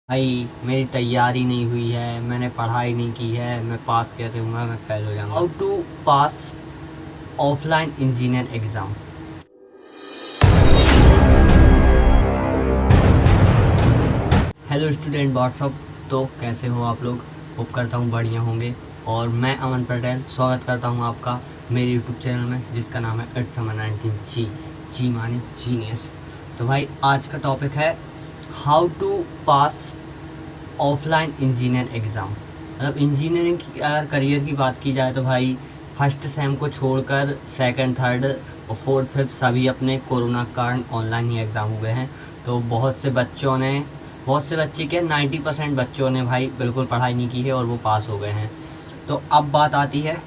भाई मेरी तैयारी नहीं हुई है, मैंने पढ़ाई नहीं की है, मैं पास कैसे होऊंगा, मैं फेल हो जाऊंगा। How to pass offline engineer exam. Hello student what's up. तो कैसे हो आप लोग? होप करता हूँ बढ़िया होंगे। और मैं अमन पटेल स्वागत करता हूँ आपका मेरे यूट्यूब चैनल में, जिसका नाम है इट्स अमन 19 जी माने जीनियस। तो भाई आज का टॉपिक है how to pass offline engineer exam. मतलब इंजीनियरिंग की अगर करियर की बात की जाए तो भाई फर्स्ट सेम को छोड़कर सेकंड थर्ड और फोर्थ फिफ्थ सभी अपने कोरोना के कारण ऑनलाइन ही एग्ज़ाम हुए हैं। तो बहुत से बच्चे के 90% बच्चों ने भाई बिल्कुल पढ़ाई नहीं की है और वो पास हो गए हैं। तो अब बात आती है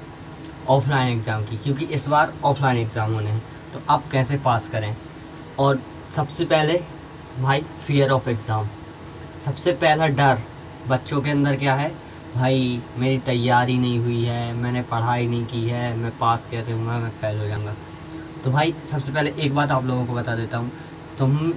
ऑफलाइन एग्ज़ाम की, क्योंकि इस बार ऑफलाइन एग्ज़ाम होने हैं। तो अब कैसे पास करें? और सबसे पहले भाई फियर ऑफ एग्ज़ाम, सबसे पहला डर बच्चों के अंदर क्या है? भाई मेरी तैयारी नहीं हुई है, मैंने पढ़ाई नहीं की है, मैं पास कैसे होऊंगा, मैं फेल हो जाऊंगा। तो भाई सबसे पहले एक बात आप लोगों को बता देता हूँ, तुम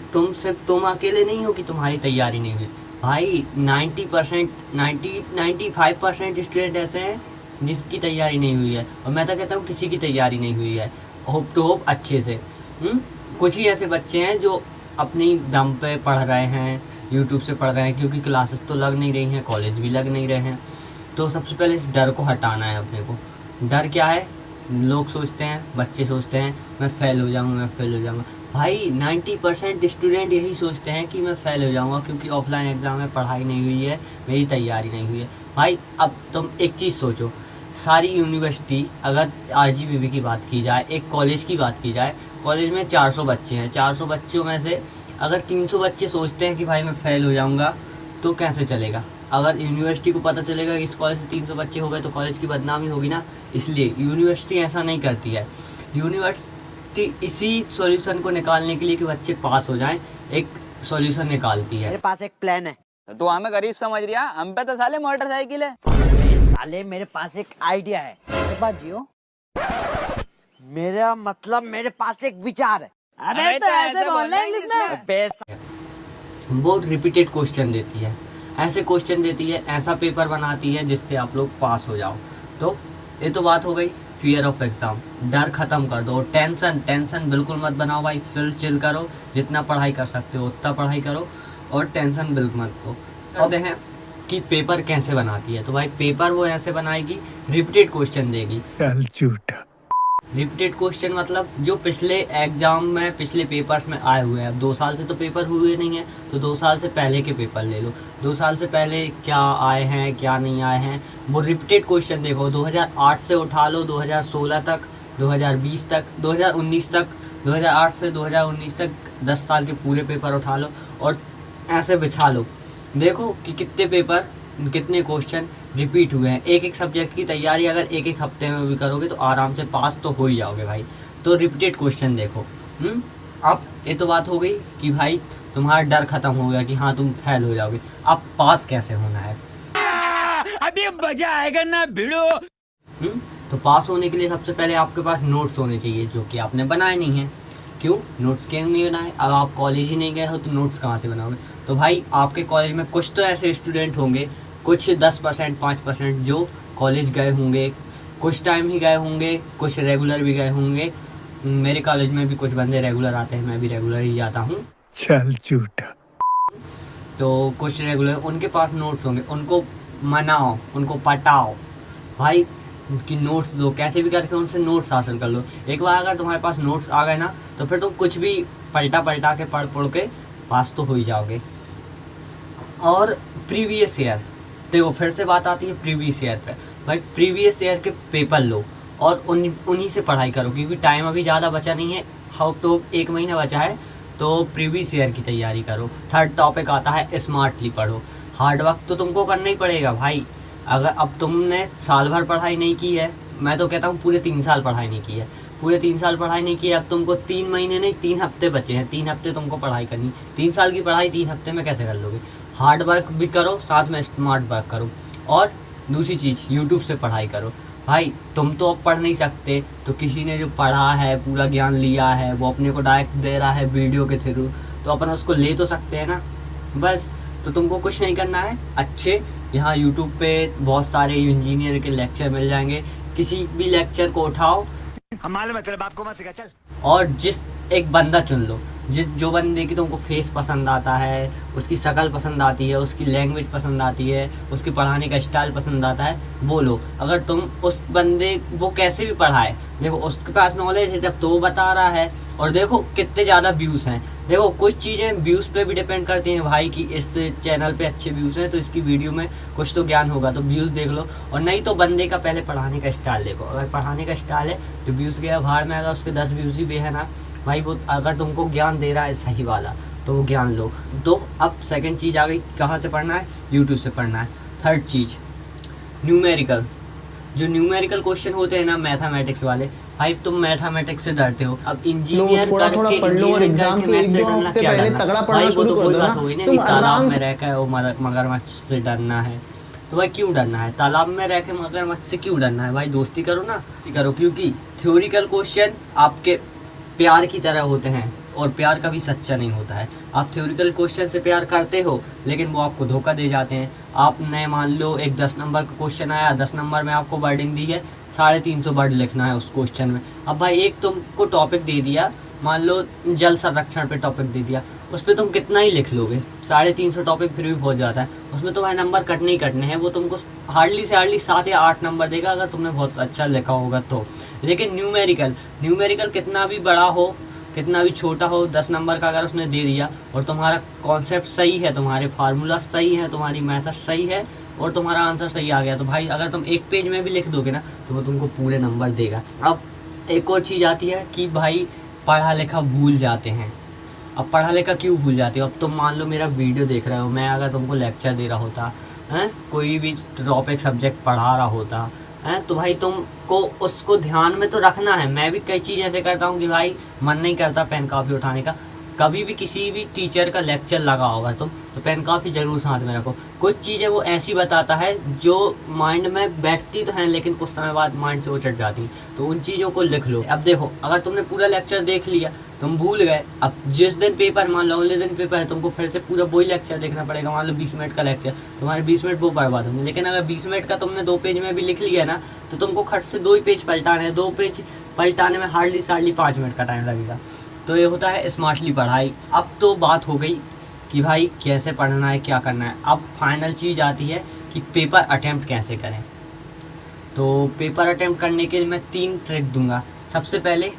अकेले नहीं हो कि तुम्हारी तैयारी नहीं हुई। भाई 95% स्टूडेंट ऐसे हैं जिसकी तैयारी नहीं हुई है, और मैं तो कहता हूँ किसी की तैयारी नहीं हुई है होप टू होप अच्छे से। कुछ ही ऐसे बच्चे हैं जो अपनी दम पे पढ़ रहे हैं, यूट्यूब से पढ़ रहे हैं, क्योंकि क्लासेस तो लग नहीं रही हैं, कॉलेज भी लग नहीं रहे हैं। तो सबसे पहले इस डर को हटाना है अपने को। डर क्या है? लोग सोचते हैं, बच्चे सोचते हैं मैं फ़ेल हो जाऊँगा। भाई 90% स्टूडेंट यही सोचते हैं कि मैं फ़ेल हो जाऊँगा, क्योंकि ऑफलाइन एग्ज़ाम में पढ़ाई नहीं हुई है, मेरी तैयारी नहीं हुई है। भाई अब तुम एक चीज़ सोचो, सारी यूनिवर्सिटी, अगर आरजीबीवी की बात की जाए, एक कॉलेज की बात की जाए, कॉलेज में 400 बच्चे हैं, 400 बच्चों में से अगर 300 बच्चे सोचते हैं कि भाई मैं फ़ेल हो जाऊंगा, तो कैसे चलेगा? अगर यूनिवर्सिटी को पता चलेगा कि इस कॉलेज से 300 बच्चे हो गए तो कॉलेज की बदनामी होगी ना। इसलिए यूनिवर्सिटी ऐसा नहीं करती है। यूनिवर्सिटी इसी सॉल्यूशन को निकालने के लिए कि बच्चे पास हो जाएं, एक सॉल्यूशन निकालती है। मेरे पास एक प्लान है। तो हमें गरीब समझ रिया, हम पे तो साले मोटरसाइकिल है। साले मेरे पास एक आइडिया है। मेरे पास जियो। मेरा मतलब मेरे पास एक विचार है। अबे तो ऐसे बोलना इंग्लिश में। पैसा वो रिपीटेड क्वेश्चन देती है, ऐसे क्वेश्चन देती है, ऐसा पेपर बनाती है जिससे आप लोग पास हो जाओ। तो ये तो बात हो गई फियर ऑफ एग्ज़ाम। डर ख़त्म कर दो, टेंशन बिल्कुल मत बनाओ भाई, फुल चिल करो, जितना पढ़ाई कर सकते हो उतना पढ़ाई करो और टेंशन बिल्कुल मत लो। कहते हैं कि पेपर कैसे बनाती है, तो भाई पेपर वो ऐसे बनाएगी, रिपीटेड क्वेश्चन देगी। झूठा। रिपीटेड क्वेश्चन मतलब जो पिछले एग्जाम में, पिछले पेपर्स में आए हुए हैं। अब 2 साल से तो पेपर हुए नहीं है, तो 2 साल से पहले के पेपर ले लो, 2 साल से पहले क्या आए हैं क्या नहीं आए हैं, वो रिपीटेड क्वेश्चन देखो। 2008 से उठा लो 2016 तक, 2020 तक, 2019 तक, 2008 से 2019 तक 10 साल के पूरे पेपर उठा लो और ऐसे बिछा लो, देखो कि कितने पेपर, कितने क्वेश्चन रिपीट हुए हैं। एक एक सब्जेक्ट की तैयारी अगर एक एक हफ्ते में भी करोगे तो आराम से पास तो हो ही जाओगे भाई। तो रिपीटेड क्वेश्चन देखो। अब ये तो बात हो गई कि भाई तुम्हारा डर खत्म हो गया कि हाँ तुम फेल हो जाओगे। अब पास कैसे होना है? अभी मजा आएगा ना भिड़ो। तो पास होने के लिए सबसे पहले आपके पास नोट्स होने चाहिए, जो कि आपने बनाए नहीं हैं। क्यों नोट्स क्यों नहीं बनाए? अब आप कॉलेज ही नहीं गए हो तो नोट्स कहाँ से बनाओगे? तो भाई आपके कॉलेज में कुछ तो ऐसे स्टूडेंट होंगे, कुछ 10% 5% जो कॉलेज गए होंगे, कुछ टाइम ही गए होंगे, कुछ रेगुलर भी गए होंगे। मेरे कॉलेज में भी कुछ बंदे रेगुलर आते हैं, मैं भी रेगुलर ही जाता हूँ। चल झूठा। तो कुछ रेगुलर, उनके पास नोट्स होंगे, उनको मनाओ, उनको पटाओ भाई कि नोट्स दो, कैसे भी करके उनसे नोट्स हासिल कर लो। एक बार अगर तुम्हारे पास नोट्स आ गए ना, तो फिर तुम कुछ भी पलटा के पढ़ के पास तो हो ही जाओगे। और प्रीवियस ईयर देखो, फिर से बात आती है प्रीवियस ईयर पे। भाई प्रीवियस ईयर के पेपर लो और उन्हीं से पढ़ाई करो, क्योंकि टाइम अभी ज़्यादा बचा नहीं है, हाउ टू 1 महीना बचा है। तो प्रीवियस ईयर की तैयारी करो। थर्ड टॉपिक आता है स्मार्टली पढ़ो। हार्ड वर्क तो तुमको करना ही पड़ेगा भाई। अगर अब तुमने साल भर पढ़ाई नहीं की है, मैं तो कहता हूँ पूरे 3 साल पढ़ाई नहीं की है, पूरे 3 साल पढ़ाई नहीं की है, अब तुमको 3 महीने नहीं 3 हफ्ते बचे हैं, 3 हफ्ते तुमको पढ़ाई करनी। 3 साल की पढ़ाई 3 हफ्ते में कैसे कर लोगे? हार्ड वर्क भी करो, साथ में स्मार्ट वर्क करो। और दूसरी चीज़, यूट्यूब से पढ़ाई करो। भाई तुम तो अब पढ़ नहीं सकते, तो किसी ने जो पढ़ा है, पूरा ज्ञान लिया है, वो अपने को डायरेक्ट दे रहा है वीडियो के थ्रू, तो अपन उसको ले तो सकते हैं ना। बस तो तुमको कुछ नहीं करना है, अच्छे यहाँ यूट्यूब पे बहुत सारे इंजीनियर के लेक्चर मिल जाएंगे, किसी भी लेक्चर को उठाओ और जिस एक बंदा चुन लो, जो बंदे की तुमको फेस पसंद आता है, उसकी शक्ल पसंद आती है, उसकी लैंग्वेज पसंद आती है, उसकी पढ़ाने का स्टाइल पसंद आता है, वो लो। अगर तुम उस बंदे वो कैसे भी पढ़ाए, देखो उसके पास नॉलेज है जब तो वो बता रहा है, और देखो कितने ज़्यादा व्यूज़ हैं। देखो कुछ चीज़ें व्यूज़ पे भी डिपेंड करती हैं भाई, कि इस चैनल पे अच्छे व्यूज़ हैं तो इसकी वीडियो में कुछ तो ज्ञान होगा, तो व्यूज़ देख लो। और नहीं तो बंदे का पहले पढ़ाने का स्टाइल देखो, अगर पढ़ाने का स्टाइल है तो व्यूज़ गया बाहर में, अगर उसके 10 व्यूज़ भी है ना भाई, वो अगर तुमको ज्ञान दे रहा है सही वाला तो वो ज्ञान लो। तो अब सेकंड चीज़ आ गई, कहाँ से पढ़ना है, यूट्यूब से पढ़ना है। थर्ड चीज़ न्यूमेरिकल, जो न्यूमेरिकल क्वेश्चन होते हैं ना मैथमेटिक्स वाले, भाई तुम मैथमेटिक्स से डरते हो, अब इंजीनियर करके इंजीनियरिंग करके मैथ से डरना क्या डरना भाई, वो तो कोई बात होगी ना, तालाब में रह कर मगरमच्छ से डरना है, तो भाई क्यों डरना है, तालाब में रह के मगरमच्छ से क्यों डरना है भाई, दोस्ती करो ना, करो। क्योंकि थ्योरिकल क्वेश्चन आपके प्यार की तरह होते हैं और प्यार कभी सच्चा नहीं होता है। आप थ्योरिकल क्वेश्चन से प्यार करते हो लेकिन वो आपको धोखा दे जाते हैं। आपने मान लो एक 10 नंबर का क्वेश्चन आया, 10 नंबर में आपको वर्डिंग दी है, 350 वर्ड लिखना है उस क्वेश्चन में। अब भाई एक तुमको टॉपिक दे दिया, मान लो जल संरक्षण पे टॉपिक दे दिया, उस पर तुम कितना ही लिख लोगे, 350 टॉपिक फिर भी पहुँच जाता है, उसमें तुम्हारे नंबर कटने ही कटने हैं, वो तुमको हार्डली से हार्डली 7 या 8 नंबर देगा अगर तुमने बहुत अच्छा लिखा होगा तो। लेकिन न्यूमेरिकल कितना भी बड़ा हो, कितना भी छोटा हो, 10 नंबर का अगर उसने दे दिया और तुम्हारा कॉन्सेप्ट सही है, तुम्हारे फार्मूला सही है, तुम्हारी मेथड सही है और तुम्हारा आंसर सही आ गया, तो भाई अगर तुम एक पेज में भी लिख दोगे ना तो वो तुमको पूरे नंबर देगा। अब एक और चीज़ आती है कि भाई पढ़ा लिखा भूल जाते हैं। अब पढ़ा लिखा क्यों भूल जाते हो, अब तुम मान लो मेरा वीडियो देख रहे हो, मैं अगर तुमको लेक्चर दे रहा होता है, कोई भी टॉपिक सब्जेक्ट पढ़ा रहा होता है, तो भाई तुमको उसको ध्यान में तो रखना है। मैं भी कई चीज़ ऐसे करता हूँ कि भाई मन नहीं करता पेन कापी उठाने का, कभी भी किसी भी टीचर का लेक्चर लगा होगा तुम तो पेन कापी ज़रूर साथ में रखो। कुछ चीज़ें वो ऐसी बताता है जो माइंड में बैठती तो हैं लेकिन कुछ समय बाद माइंड से उचट जाती हैं, तो उन चीज़ों को लिख लो। अब देखो अगर तुमने पूरा लेक्चर देख लिया, तुम भूल गए, अब जिस दिन पेपर, मान लो अगले दिन पेपर है, तुमको फिर से पूरा वही लेक्चर देखना पड़ेगा। मान लो 20 मिनट का लेक्चर, तुम्हारे 20 मिनट वो बर्बाद होंगे। लेकिन अगर 20 मिनट का तुमने 2 पेज में भी लिख लिया ना, तो तुमको खट से 2 ही पेज पलटाने हैं, 2 पेज पलटाने में हार्डली 5 मिनट का टाइम लगेगा। तो ये होता है स्मार्टली पढ़ाई। अब तो बात हो गई कि भाई कैसे पढ़ना है, क्या करना है। अब फाइनल चीज़ आती है कि पेपर अटेम्प्ट कैसे करें। तो पेपर अटेम्प्ट करने के लिए मैं 3 ट्रिक दूंगा। सबसे पहले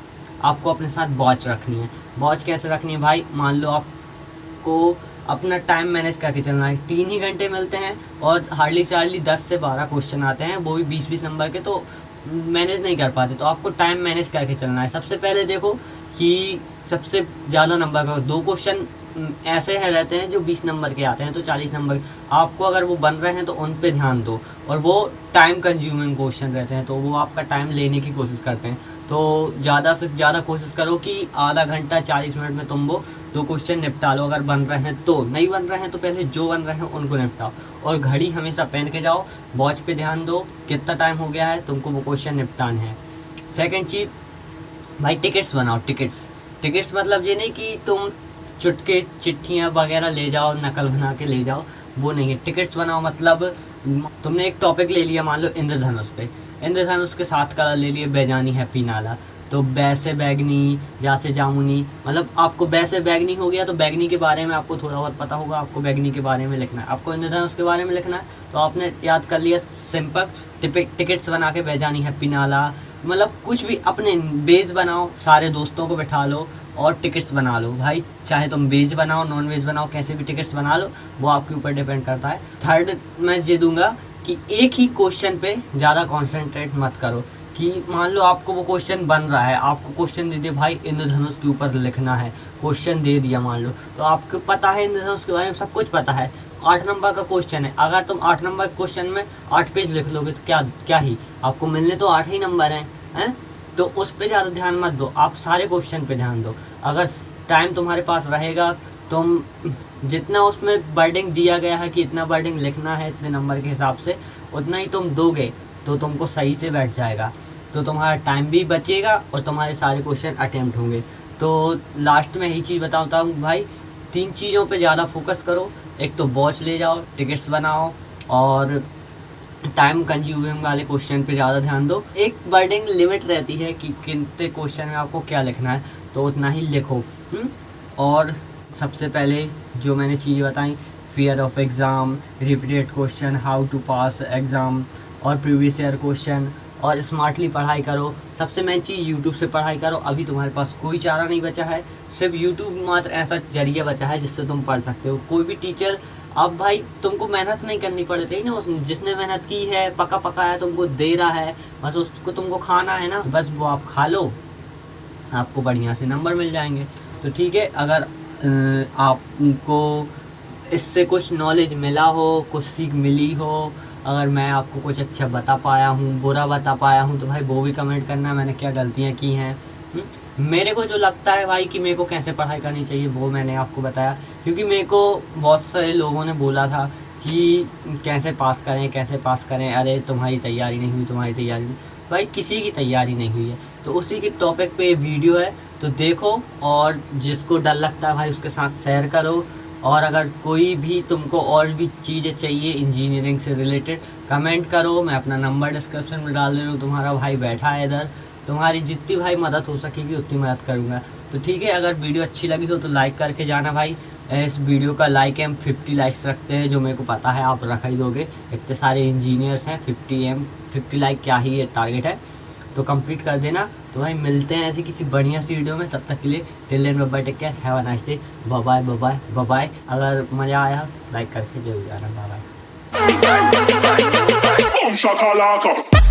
आपको अपने साथ वॉच रखनी है। वॉच कैसे रखनी है भाई, मान लो आपको अपना टाइम मैनेज करके चलना है। 3 ही घंटे मिलते हैं और हार्डली से हार्डली 10 से 12 क्वेश्चन आते हैं, वो भी 20-20 नंबर के, तो मैनेज नहीं कर पाते। तो आपको टाइम मैनेज करके चलना है। सबसे पहले देखो कि सबसे ज़्यादा नंबर का 2 क्वेश्चन ऐसे हैं रहते हैं जो 20 नंबर के आते हैं, तो 40 नंबर आपको अगर वो बन रहे हैं तो उन पे ध्यान दो। और वो टाइम कंज्यूमिंग क्वेश्चन रहते हैं तो वो आपका टाइम लेने की कोशिश करते हैं। तो ज़्यादा से ज़्यादा कोशिश करो कि आधा घंटा 40 मिनट में तुम वो 2 क्वेश्चन निपटा लो। अगर बन रहे हैं तो, नहीं बन रहे हैं तो पहले जो बन रहे हैं उनको निपटाओ। और घड़ी हमेशा पहन के जाओ, वॉच पे ध्यान दो कितना टाइम हो गया है, तुमको वो क्वेश्चन निपटाने हैं। सेकेंड चीज़ भाई टिकट्स बनाओ। टिकट्स मतलब ये नहीं कि तुम चुटके चिट्ठियाँ वगैरह ले जाओ, नकल बना के ले जाओ, वो नहीं है। टिकट्स बनाओ मतलब तुमने एक टॉपिक ले लिया, मान लो इंद्रधनुष पे, इंद्रधनुष के 7 कलर ले लिए, बैजानी हैप्पी नाला, तो बै से बैगनी, जा से जामुनी, मतलब आपको बै से बैगनी हो गया तो बैगनी के बारे में आपको थोड़ा बहुत पता होगा, आपको बैगनी के बारे में लिखना है। आपको इंद्रधनुष के बारे में लिखना है तो आपने याद कर लिया सिंपल टिकट्स बना के बैजानी हैप्पी नाला। मतलब कुछ भी अपने बेस बनाओ, सारे दोस्तों को बैठा लो और टिकट्स बना लो भाई। चाहे तुम वेज बनाओ नॉन वेज बनाओ, कैसे भी टिकट्स बना लो, वो आपके ऊपर डिपेंड करता है। थर्ड मैं ये दूंगा कि एक ही क्वेश्चन पे ज़्यादा कॉन्सेंट्रेट मत करो। कि मान लो आपको वो क्वेश्चन बन रहा है, आपको क्वेश्चन दे दिया भाई इंद्रधनुष के ऊपर लिखना है, क्वेश्चन दे दिया मान लो, तो आपको पता है इंद्रधनुष के बारे में सब कुछ पता है, 8 नंबर का क्वेश्चन है। अगर तुम 8 नंबर के क्वेश्चन में 8 पेज लिख लोगे तो क्या ही आपको मिलने तो 8 ही नंबर हैं। तो उस पर ज़्यादा ध्यान मत दो, आप सारे क्वेश्चन पे ध्यान दो। अगर टाइम तुम्हारे पास रहेगा, तुम जितना उसमें वर्डिंग दिया गया है कि इतना वर्डिंग लिखना है इतने नंबर के हिसाब से, उतना ही तुम दोगे तो तुमको सही से बैठ जाएगा, तो तुम्हारा टाइम भी बचेगा और तुम्हारे सारे क्वेश्चन अटेम्प्ट होंगे। तो लास्ट में यही चीज़ बताता हूँ भाई 3 चीज़ों पे ज़्यादा फोकस करो। एक तो वॉच ले जाओ, टिकट्स बनाओ और टाइम कंज्यूमिंग वाले क्वेश्चन पे ज़्यादा ध्यान दो। एक वर्डिंग लिमिट रहती है कि कितने क्वेश्चन में आपको क्या लिखना है, तो उतना ही लिखो। और सबसे पहले जो मैंने चीज़ें बताई, fear of exam, repeated question, how to pass exam और प्रीवियस ईयर क्वेश्चन, और स्मार्टली पढ़ाई करो। सबसे मेन चीज़ यूट्यूब से पढ़ाई करो। अभी तुम्हारे पास कोई चारा नहीं बचा है, सिर्फ यूट्यूब मात्र ऐसा जरिया बचा है जिससे तुम पढ़ सकते हो। कोई भी टीचर, अब भाई तुमको मेहनत नहीं करनी पड़ती ना, जिसने मेहनत की है, पका पकाया तुमको दे रहा है, बस उसको तुमको खाना है ना, बस वो आप खा लो, आपको बढ़िया से नंबर मिल जाएंगे। तो ठीक है, अगर आपको इससे कुछ नॉलेज मिला हो, कुछ सीख मिली हो, अगर मैं आपको कुछ अच्छा बता पाया हूँ, बुरा बता पाया हूँ, तो भाई वो भी कमेंट करना, मैंने क्या गलतियाँ की हैं। मेरे को जो लगता है भाई कि मेरे को कैसे पढ़ाई करनी चाहिए वो मैंने आपको बताया, क्योंकि मेरे को बहुत सारे लोगों ने बोला था कि कैसे पास करें, अरे तुम्हारी तैयारी नहीं हुई, तुम्हारी तैयारी नहीं। भाई किसी की तैयारी नहीं हुई है, तो उसी के टॉपिक पे वीडियो है, तो देखो, और जिसको डर लगता है भाई उसके साथ शेयर करो। और अगर कोई भी तुमको और भी चीज़ें चाहिए इंजीनियरिंग से रिलेटेड, कमेंट करो, मैं अपना नंबर डिस्क्रिप्शन में डाल दे रहा हूँ। तुम्हारा भाई बैठा है इधर, तुम्हारी जितनी भाई मदद हो सकेगी उतनी मदद करूँगा। तो ठीक है, अगर वीडियो अच्छी लगी हो तो लाइक करके जाना भाई। इस वीडियो का लाइक हम 50 लाइक्स रखते हैं, जो मेरे को पता है आप रख ही दोगे, इतने सारे इंजीनियर्स हैं। 50 लाइक क्या ही ये टारगेट है, तो कंप्लीट कर देना। तो भाई मिलते हैं ऐसी किसी बढ़िया सी वीडियो में, तब तक के लिए till then bye bye, take care, have a nice day, bye bye bye bye bye bye. अगर मज़ा आया तो लाइक करके जरूर जाना, बाय बाय। Shakalaka.